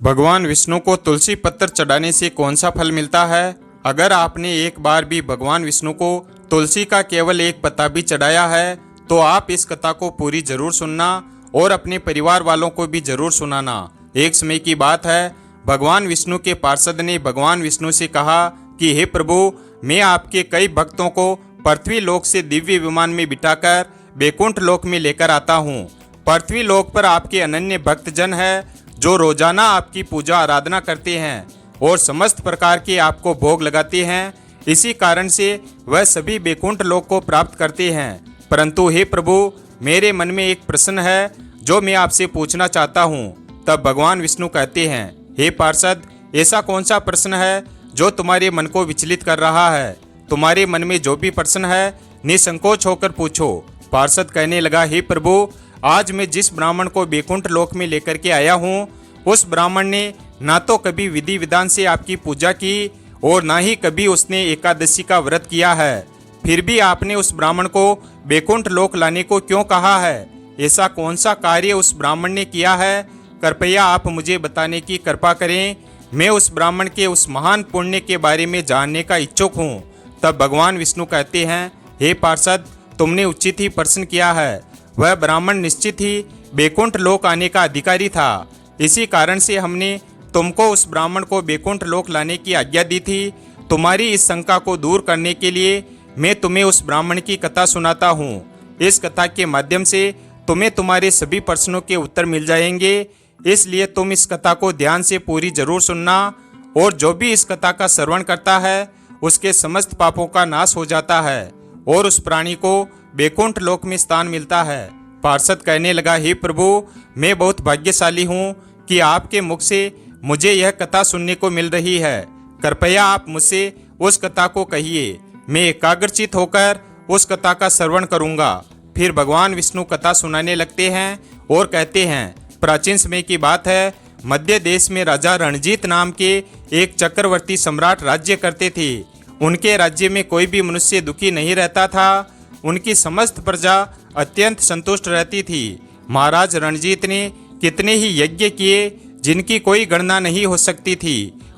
भगवान विष्णु को तुलसी पत्र चढ़ाने से कौन सा फल मिलता है? अगर आपने एक बार भी भगवान विष्णु को तुलसी का केवल एक पत्ता भी चढ़ाया है तो आप इस कथा को पूरी जरूर सुनना और अपने परिवार वालों को भी जरूर सुनाना। एक समय की बात है, भगवान विष्णु के पार्षद ने भगवान विष्णु से कहा कि हे प्रभु, मैं आपके कई भक्तों को पृथ्वी लोक से दिव्य विमान में बिठाकर बैकुंठ लोक में लेकर आता हूँ। पृथ्वी लोक पर आपके अनन्य भक्तजन है जो रोजाना आपकी पूजा आराधना करते हैं और समस्त प्रकार के आपको भोग लगाते हैं। इसी कारण से वह सभी बैकुंठ लोक को प्राप्त करते हैं। परंतु हे प्रभु, मेरे मन में एक प्रश्न है जो मैं आपसे पूछना चाहता हूँ। तब भगवान विष्णु कहते हैं, हे पार्षद, ऐसा कौन सा प्रश्न है जो तुम्हारे मन को विचलित कर रहा है? तुम्हारे मन में जो भी प्रश्न है निसंकोच होकर पूछो। पार्षद कहने लगा, हे प्रभु, आज मैं जिस ब्राह्मण को बैकुंठ लोक में लेकर के आया हूँ, उस ब्राह्मण ने ना तो कभी विधि विधान से आपकी पूजा की और ना ही कभी उसने एकादशी का व्रत किया है। फिर भी आपने उस ब्राह्मण को बैकुंठ लोक लाने को क्यों कहा है? ऐसा कौन सा कार्य उस ब्राह्मण ने किया है? कृपया आप मुझे बताने की कृपा करें। मैं उस ब्राह्मण के उस महान पुण्य के बारे में जानने का इच्छुक हूँ। तब भगवान विष्णु कहते हैं, हे पार्षद, तुमने उचित ही प्रश्न किया है। वह ब्राह्मण निश्चित ही बैकुंठ लोक आने का अधिकारी था। इसी कारण से हमने तुमको उस ब्राह्मण को बैकुंठ लोक लाने की आज्ञा दी थी। तुम्हारी इस शंका को दूर करने के लिए मैं तुम्हें उस ब्राह्मण की कथा सुनाता हूँ। इस कथा के माध्यम से तुम्हें तुम्हारे सभी प्रश्नों के उत्तर मिल जाएंगे। इसलिए तुम इस कथा को ध्यान से पूरी जरूर सुनना, और जो भी इस कथा का श्रवण करता है उसके समस्त पापों का नाश हो जाता है और उस प्राणी को बैकुंठ लोक में स्थान मिलता है। पार्षद कहने लगा, हे प्रभु, मैं बहुत भाग्यशाली हूँ कि आपके मुख से मुझे यह कथा सुनने को मिल रही है। कृपया आप मुझसे उस कथा को कहिए। मैं एकाग्रचित होकर उस कथा का श्रवण करूँगा। फिर भगवान विष्णु कथा सुनाने लगते हैं और कहते हैं, प्राचीन समय की बात है, मध्य देश में राजा रणजीत नाम के एक चक्रवर्ती सम्राट राज्य करते थे। उनके राज्य में कोई भी मनुष्य दुखी नहीं रहता था। उनकी समस्त प्रजा अत्यंत संतुष्ट रहती थी। महाराज रणजीत ने कितने ही यज्ञ किए जिनकी कोई गणना नहीं हो सकती थी।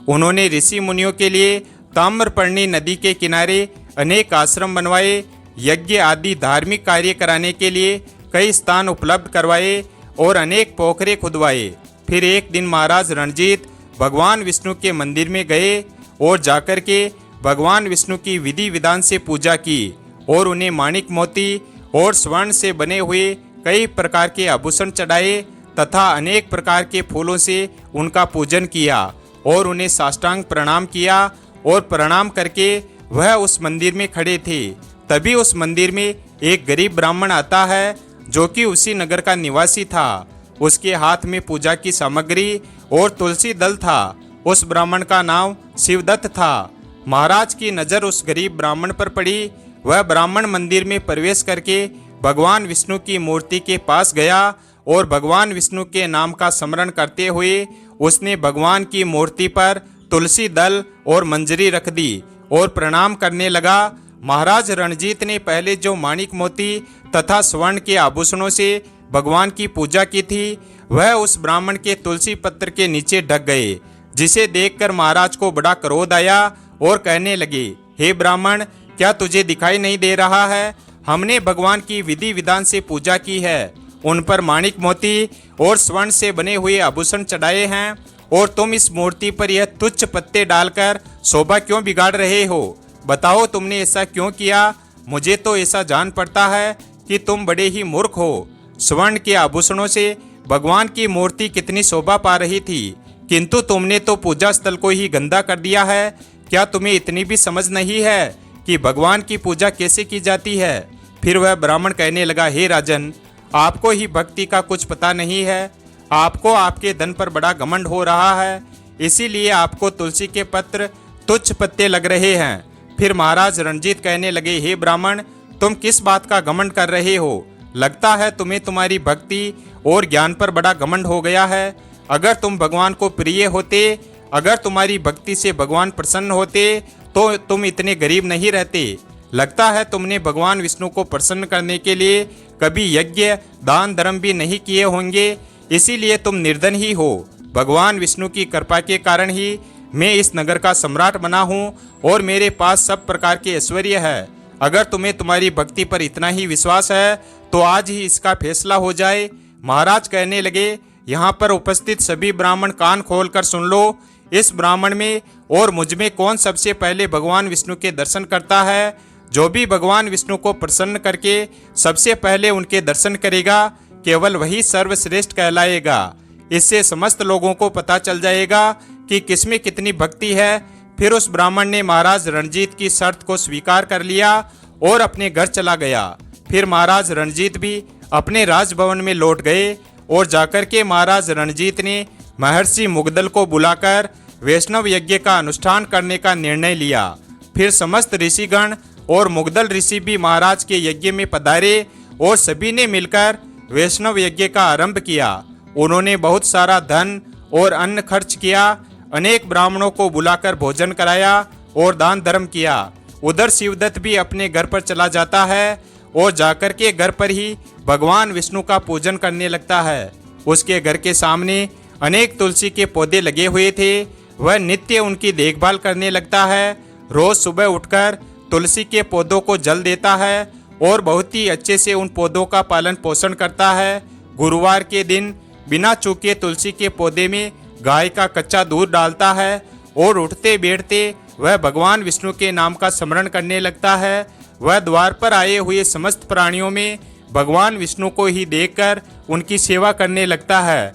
उन्होंने ऋषि मुनियों के लिए ताम्रपर्णी नदी के किनारे अनेक आश्रम बनवाए, यज्ञ आदि धार्मिक कार्य कराने के लिए कई स्थान उपलब्ध करवाए और अनेक पोखरे खुदवाए। फिर एक दिन महाराज रणजीत भगवान विष्णु के मंदिर में गए और जाकर के भगवान विष्णु की विधि विधान से पूजा की और उन्हें माणिक मोती और स्वर्ण से बने हुए कई प्रकार के आभूषण चढ़ाए तथा अनेक प्रकार के फूलों से उनका पूजन किया और उन्हें साष्टांग प्रणाम किया। और प्रणाम करके वह उस मंदिर में खड़े थे। तभी उस मंदिर में एक गरीब ब्राह्मण आता है जो कि उसी नगर का निवासी था। उसके हाथ में पूजा की सामग्री और तुलसी दल था। उस ब्राह्मण का नाम शिवदत्त था। महाराज की नज़र उस गरीब ब्राह्मण पर पड़ी। वह ब्राह्मण मंदिर में प्रवेश करके भगवान विष्णु की मूर्ति के पास गया और भगवान विष्णु के नाम का स्मरण करते हुए उसने भगवान की मूर्ति पर तुलसी दल और मंजरी रख दी और प्रणाम करने लगा। महाराज रणजीत ने पहले जो माणिक मोती तथा स्वर्ण के आभूषणों से भगवान की पूजा की थी वह उस ब्राह्मण के तुलसी पत्र के नीचे ढक गए, जिसे देखकर महाराज को बड़ा क्रोध आया और कहने लगे, हे ब्राह्मण, क्या तुझे दिखाई नहीं दे रहा है? हमने भगवान की विधि विधान से पूजा की है, उन पर माणिक मोती और स्वर्ण से बने हुए आभूषण चढ़ाए हैं, और तुम इस मूर्ति पर यह तुच्छ पत्ते डालकर शोभा क्यों बिगाड़ रहे हो? बताओ, तुमने ऐसा क्यों किया? मुझे तो ऐसा जान पड़ता है कि तुम बड़े ही मूर्ख हो। स्वर्ण के आभूषणों से भगवान की मूर्ति कितनी शोभा पा रही थी, किंतु तुमने तो पूजा स्थल को ही गंदा कर दिया है। क्या तुम्हें इतनी भी समझ नहीं है कि भगवान की पूजा कैसे की जाती है? फिर वह ब्राह्मण कहने लगा, हे राजन, आपको ही भक्ति का कुछ पता नहीं है। आपको आपके धन पर बड़ा घमंड हो रहा है, इसीलिए आपको तुलसी के पत्र तुच्छ पत्ते लग रहे हैं। फिर महाराज रणजीत कहने लगे, हे ब्राह्मण, तुम किस बात का घमंड कर रहे हो? लगता है तुम्हें तुम्हारी भक्ति और ज्ञान पर बड़ा घमंड हो गया है। अगर तुम भगवान को प्रिय होते, अगर तुम्हारी भक्ति से भगवान प्रसन्न होते तो तुम इतने गरीब नहीं रहते। लगता है तुमने भगवान विष्णु को प्रसन्न करने के लिए कभी यज्ञ दान धर्म भी नहीं किए होंगे, इसीलिए तुम निर्धन ही हो। भगवान विष्णु की कृपा के कारण ही मैं इस नगर का सम्राट बना हूँ और मेरे पास सब प्रकार के ऐश्वर्य है। अगर तुम्हें तुम्हारी भक्ति पर इतना ही विश्वास है तो आज ही इसका फैसला हो जाए। महाराज कहने लगे, यहाँ पर उपस्थित सभी ब्राह्मण कान खोलकर सुन लो। इस ब्राह्मण में और मुझ में कौन सबसे पहले भगवान विष्णु के दर्शन करता है? जो भी भगवान विष्णु को प्रसन्न करके सबसे पहले उनके दर्शन करेगा, केवल वही सर्वश्रेष्ठ कहलाएगा। इससे समस्त लोगों को पता चल जाएगा कि किसमें कितनी भक्ति है। फिर उस ब्राह्मण ने महाराज रणजीत की शर्त को स्वीकार कर लिया और अपने घर चला गया। फिर महाराज रणजीत भी अपने राजभवन में लौट गए और जाकर के महाराज रणजीत ने महर्षि मुग्दल को बुलाकर वैष्णव यज्ञ का अनुष्ठान करने का निर्णय लिया। फिर समस्त ऋषिगण और मुग्दल ऋषि भी महाराज के यज्ञ में पधारे और सभी ने मिलकर वैष्णव यज्ञ का आरंभ किया। उन्होंने बहुत सारा धन और अन्न खर्च किया, अनेक ब्राह्मणों को बुलाकर भोजन कराया और दान धर्म किया। उधर शिवदत्त भी अपने घर पर चला जाता है और जाकर के घर पर ही भगवान विष्णु का पूजन करने लगता है। उसके घर के सामने अनेक तुलसी के पौधे लगे हुए थे। वह नित्य उनकी देखभाल करने लगता है। रोज सुबह उठकर तुलसी के पौधों को जल देता है और बहुत ही अच्छे से उन पौधों का पालन पोषण करता है। गुरुवार के दिन बिना चूके तुलसी के पौधे में गाय का कच्चा दूध डालता है और उठते बैठते वह भगवान विष्णु के नाम का स्मरण करने लगता है। वह द्वार पर आए हुए समस्त प्राणियों में भगवान विष्णु को ही देखकर उनकी सेवा करने लगता है।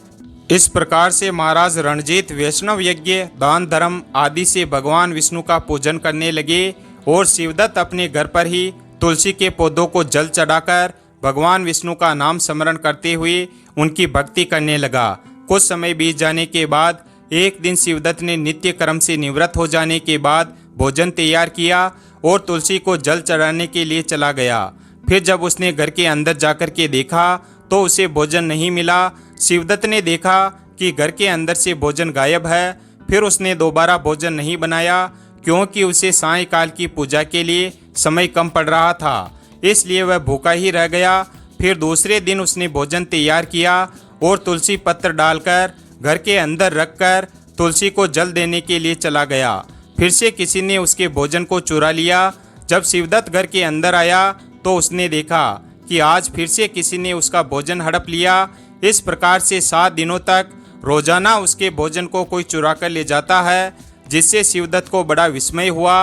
इस प्रकार से महाराज रणजीत वैष्णव यज्ञ, दान धर्म आदि से भगवान विष्णु का पूजन करने लगे और शिवदत्त अपने घर पर ही तुलसी के पौधों को जल चढ़ाकर भगवान विष्णु का नाम स्मरण करते हुए उनकी भक्ति करने लगा। कुछ समय बीत जाने के बाद एक दिन शिवदत्त ने नित्य कर्म से निवृत्त हो जाने के बाद भोजन तैयार किया और तुलसी को जल चढ़ाने के लिए चला गया। फिर जब उसने घर के अंदर जाकर के देखा तो उसे भोजन नहीं मिला। शिवदत्त ने देखा कि घर के अंदर से भोजन गायब है। फिर उसने दोबारा भोजन नहीं बनाया क्योंकि उसे सायंकाल की पूजा के लिए समय कम पड़ रहा था, इसलिए वह भूखा ही रह गया। फिर दूसरे दिन उसने भोजन तैयार किया और तुलसी पत्र डालकर घर के अंदर रखकर तुलसी को जल देने के लिए चला गया। फिर से किसी ने उसके भोजन को चुरा लिया। जब शिवदत्त घर के अंदर आया तो उसने देखा कि आज फिर से किसी ने उसका भोजन हड़प लिया। इस प्रकार से 7 दिनों तक रोजाना उसके भोजन को कोई चुरा कर ले जाता है, जिससे शिवदत्त को बड़ा विस्मय हुआ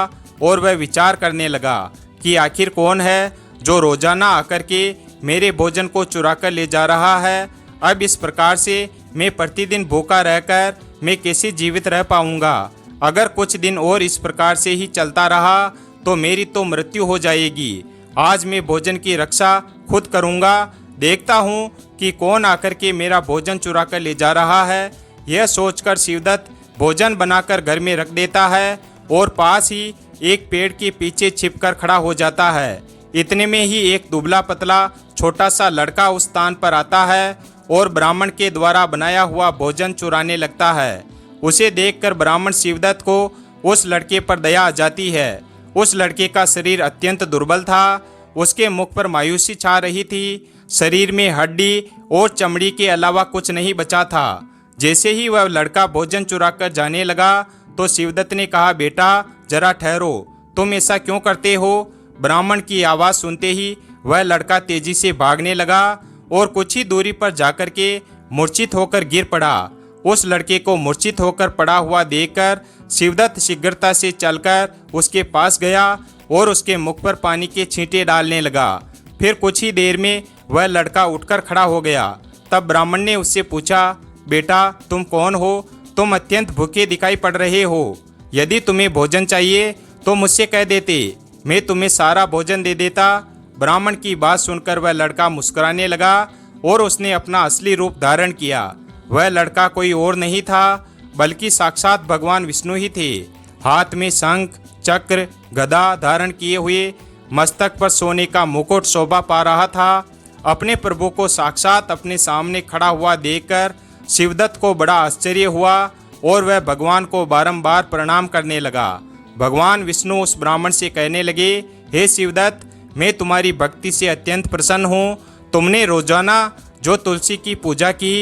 और वह विचार करने लगा कि आखिर कौन है जो रोजाना आकर के मेरे भोजन को चुरा कर ले जा रहा है। अब इस प्रकार से मैं प्रतिदिन भूखा रहकर मैं कैसे जीवित रह पाऊंगा। अगर कुछ दिन और इस प्रकार से ही चलता रहा तो मेरी तो मृत्यु हो जाएगी। आज मैं भोजन की रक्षा खुद करूंगा। देखता हूँ कि कौन आकर के मेरा भोजन चुरा कर ले जा रहा है। यह सोचकर शिवदत्त भोजन बनाकर घर में रख देता है और पास ही एक पेड़ के पीछे छिपकर खड़ा हो जाता है। इतने में ही एक दुबला पतला छोटा सा लड़का उस स्थान पर आता है और ब्राह्मण के द्वारा बनाया हुआ भोजन चुराने लगता है। उसे देखकर ब्राह्मण शिवदत्त को उस लड़के पर दया आ जाती है। उस लड़के का शरीर अत्यंत दुर्बल था। उसके मुख पर मायूसी छा रही थी। शरीर में हड्डी और चमड़ी के अलावा कुछ नहीं बचा था। जैसे ही वह लड़का भोजन चुराकर जाने लगा तो शिवदत्त ने कहा, बेटा जरा ठहरो, तुम ऐसा क्यों करते हो? ब्राह्मण की आवाज़ सुनते ही वह लड़का तेजी से भागने लगा और कुछ ही दूरी पर जाकर के मूर्छित होकर गिर पड़ा। उस लड़के को मूर्छित होकर पड़ा हुआ देखकर शिवदत्त शीघ्रता से चलकर उसके पास गया और उसके मुख पर पानी के छींटे डालने लगा। फिर कुछ ही देर में वह लड़का उठकर खड़ा हो गया। तब ब्राह्मण ने उससे पूछा, बेटा तुम कौन हो? तुम अत्यंत भूखे दिखाई पड़ रहे हो। यदि तुम्हें भोजन चाहिए तो मुझसे कह देते, मैं तुम्हें सारा भोजन दे देता। ब्राह्मण की बात सुनकर वह लड़का मुस्कुराने लगा और उसने अपना असली रूप धारण किया। वह लड़का कोई और नहीं था बल्कि साक्षात भगवान विष्णु ही थे। हाथ में शंख, चक्र, गदा धारण किए हुए, मस्तक पर सोने का मुकुट शोभा पा रहा था। अपने प्रभु को साक्षात अपने सामने खड़ा हुआ देखकर शिवदत्त को बड़ा आश्चर्य हुआ और वह भगवान को बारंबार प्रणाम करने लगा। भगवान विष्णु उस ब्राह्मण से कहने लगे, हे शिवदत्त, मैं तुम्हारी भक्ति से अत्यंत प्रसन्न हूँ। तुमने रोजाना जो तुलसी की पूजा की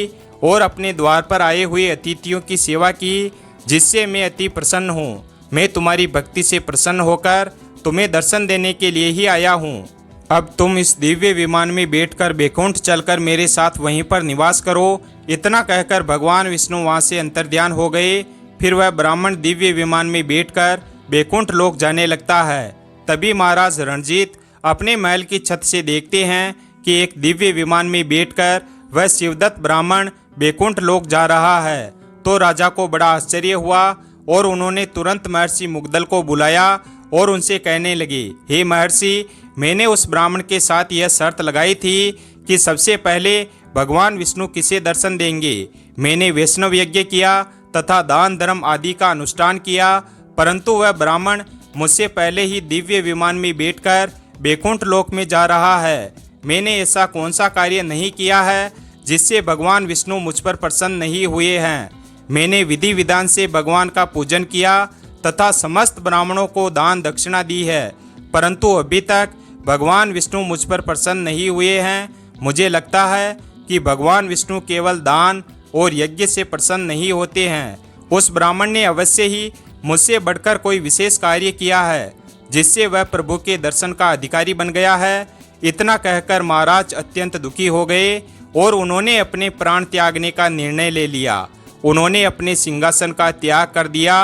और अपने द्वार पर आए हुए अतिथियों की सेवा की, जिससे मैं अति प्रसन्न हूँ। मैं तुम्हारी भक्ति से प्रसन्न होकर तुम्हें दर्शन देने के लिए ही आया हूँ। अब तुम इस दिव्य विमान में बैठकर बैकुंठ चलकर मेरे साथ वहीं पर निवास करो। इतना कहकर भगवान विष्णु वहाँ से अंतर्ध्यान हो गए। फिर वह ब्राह्मण दिव्य विमान में बैठकर बैकुंठ लोक जाने लगता है। तभी महाराज रणजीत अपने महल की छत से देखते हैं कि एक दिव्य विमान में बैठकर वह शिवदत्त ब्राह्मण बैकुंठ लोक जा रहा है। तो राजा को बड़ा आश्चर्य हुआ और उन्होंने तुरंत महर्षि मुग्दल को बुलाया और उनसे कहने लगे, हे महर्षि, मैंने उस ब्राह्मण के साथ यह शर्त लगाई थी कि सबसे पहले भगवान विष्णु किसे दर्शन देंगे। मैंने वैष्णव यज्ञ किया तथा दान धर्म आदि का अनुष्ठान किया, परंतु वह ब्राह्मण मुझसे पहले ही दिव्य विमान में बैठकर बैकुंठ लोक में जा रहा है। मैंने ऐसा कौन सा कार्य नहीं किया है जिससे भगवान विष्णु मुझ पर प्रसन्न नहीं हुए हैं। मैंने विधि विधान से भगवान का पूजन किया तथा समस्त ब्राह्मणों को दान दक्षिणा दी है, परंतु अभी तक भगवान विष्णु मुझ पर प्रसन्न नहीं हुए हैं। मुझे लगता है कि भगवान विष्णु केवल दान और यज्ञ से प्रसन्न नहीं होते हैं। उस ब्राह्मण ने अवश्य ही मुझसे बढ़कर कोई विशेष कार्य किया है जिससे वह प्रभु के दर्शन का अधिकारी बन गया है। इतना कहकर महाराज अत्यंत दुखी हो गए और उन्होंने अपने प्राण त्यागने का निर्णय ले लिया। उन्होंने अपने सिंहासन का त्याग कर दिया।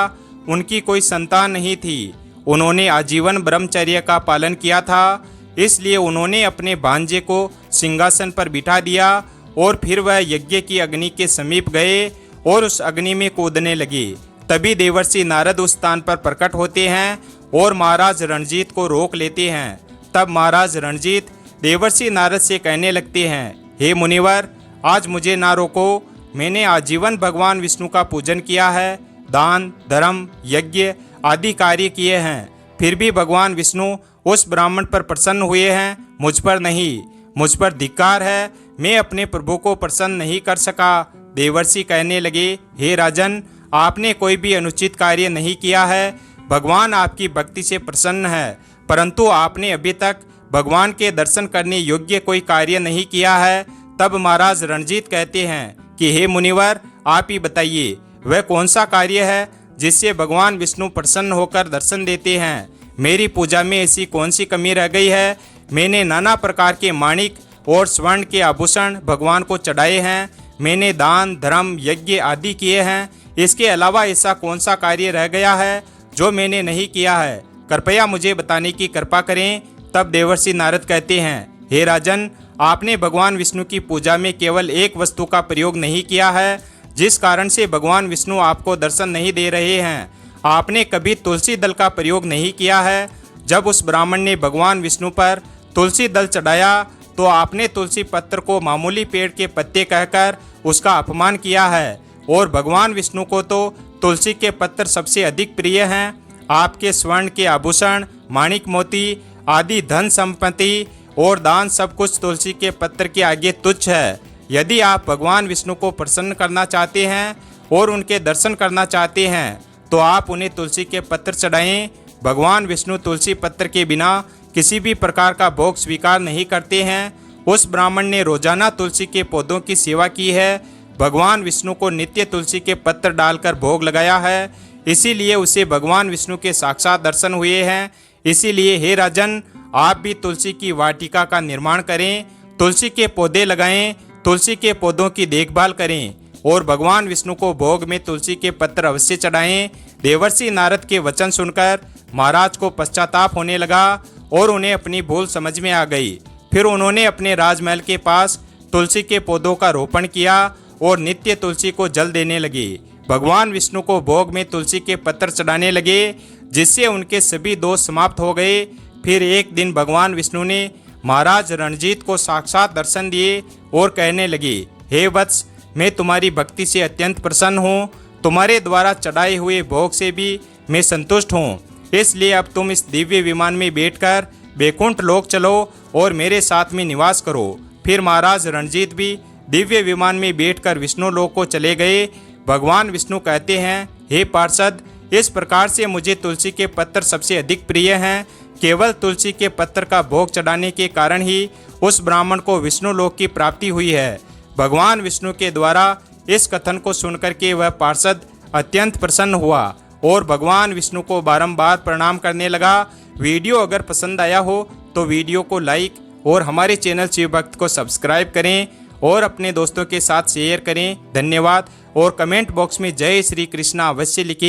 उनकी कोई संतान नहीं थी। उन्होंने आजीवन ब्रह्मचर्य का पालन किया था, इसलिए उन्होंने अपने भांजे को सिंहासन पर बिठा दिया और फिर वह यज्ञ की अग्नि के समीप गए और उस अग्नि में कूदने लगे। तभी देवर्षि नारद उस स्थान पर प्रकट होते हैं और महाराज रणजीत को रोक लेते हैं। तब महाराज रणजीत देवर्षि नारद से कहने लगते हैं, हे मुनिवर, आज मुझे ना रोको। मैंने आजीवन भगवान विष्णु का पूजन किया है, दान धर्म यज्ञ आदि कार्य किए हैं, फिर भी भगवान विष्णु उस ब्राह्मण पर प्रसन्न हुए हैं, मुझ पर नहीं। मुझ पर धिक्कार है, मैं अपने प्रभु को प्रसन्न नहीं कर सका। देवर्षि कहने लगे, हे राजन, आपने कोई भी अनुचित कार्य नहीं किया है। भगवान आपकी भक्ति से प्रसन्न है, परंतु आपने अभी तक भगवान के दर्शन करने योग्य कोई कार्य नहीं किया है। तब महाराज रणजीत कहते हैं कि हे मुनिवर, आप ही बताइए, वह कौन सा कार्य है जिससे भगवान विष्णु प्रसन्न होकर दर्शन देते हैं। मेरी पूजा में ऐसी कौन सी कमी रह गई है। मैंने नाना प्रकार के माणिक और स्वर्ण के आभूषण भगवान को चढ़ाए हैं। मैंने दान धर्म यज्ञ आदि किए हैं। इसके अलावा ऐसा कौन सा कार्य रह गया है जो मैंने नहीं किया है। कृपया मुझे बताने की कृपा करें। तब देवर्षि नारद कहते हैं, हे राजन, आपने भगवान विष्णु की पूजा में केवल एक वस्तु का प्रयोग नहीं किया है, जिस कारण से भगवान विष्णु आपको दर्शन नहीं दे रहे हैं। आपने कभी तुलसी दल का प्रयोग नहीं किया है। जब उस ब्राह्मण ने भगवान विष्णु पर तुलसी दल चढ़ाया तो आपने तुलसी पत्र को मामूली पेड़ के पत्ते कहकर उसका अपमान किया है, और भगवान विष्णु को तो तुलसी के पत्र सबसे अधिक प्रिय हैं। आपके स्वर्ण के आभूषण, माणिक मोती आदि धन संपत्ति और दान सब कुछ तुलसी के पत्र के आगे तुच्छ है। यदि आप भगवान विष्णु को प्रसन्न करना चाहते हैं और उनके दर्शन करना चाहते हैं तो आप उन्हें तुलसी के पत्र चढ़ाएं। भगवान विष्णु तुलसी पत्र के बिना किसी भी प्रकार का भोग स्वीकार नहीं करते हैं। उस ब्राह्मण ने रोजाना तुलसी के पौधों की सेवा की है। भगवान विष्णु को नित्य तुलसी के पत्र डालकर भोग लगाया है, इसीलिए उसे भगवान विष्णु के साक्षात दर्शन हुए हैं। इसीलिए हे राजन, आप भी तुलसी की वाटिका का निर्माण करें, तुलसी के पौधे लगाएं, तुलसी के पौधों की देखभाल करें और भगवान विष्णु को भोग में तुलसी के पत्र अवश्य चढ़ाएं। देवर्षि नारद के वचन सुनकर महाराज को पश्चाताप होने लगा और उन्हें अपनी भूल समझ में आ गई। फिर उन्होंने अपने राजमहल के पास तुलसी के पौधों का रोपण किया और नित्य तुलसी को जल देने लगे। भगवान विष्णु को भोग में तुलसी के पत्र चढ़ाने लगे, जिससे उनके सभी दोष समाप्त हो गए। फिर एक दिन भगवान विष्णु ने महाराज रणजीत को साक्षात दर्शन दिए और कहने लगे, हे वत्स, मैं तुम्हारी भक्ति से अत्यंत प्रसन्न हूँ। तुम्हारे द्वारा चढ़ाए हुए भोग से भी मैं संतुष्ट हूँ। इसलिए अब तुम इस दिव्य विमान में बैठकर बैकुंठ लोक चलो और मेरे साथ में निवास करो। फिर महाराज रणजीत भी दिव्य विमान में बैठकर विष्णु लोक को चले गए। भगवान विष्णु कहते हैं, हे पार्षद, इस प्रकार से मुझे तुलसी के पत्र सबसे अधिक प्रिय हैं। केवल तुलसी के पत्र का भोग चढ़ाने के कारण ही उस ब्राह्मण को विष्णु लोक की प्राप्ति हुई है। भगवान विष्णु के द्वारा इस कथन को सुनकर के वह पार्षद अत्यंत प्रसन्न हुआ और भगवान विष्णु को बारंबार प्रणाम करने लगा। वीडियो अगर पसंद आया हो तो वीडियो को लाइक और हमारे चैनल शिव भक्त को सब्सक्राइब करें और अपने दोस्तों के साथ शेयर करें। धन्यवाद। और कमेंट बॉक्स में जय श्री कृष्णा अवश्य लिखें।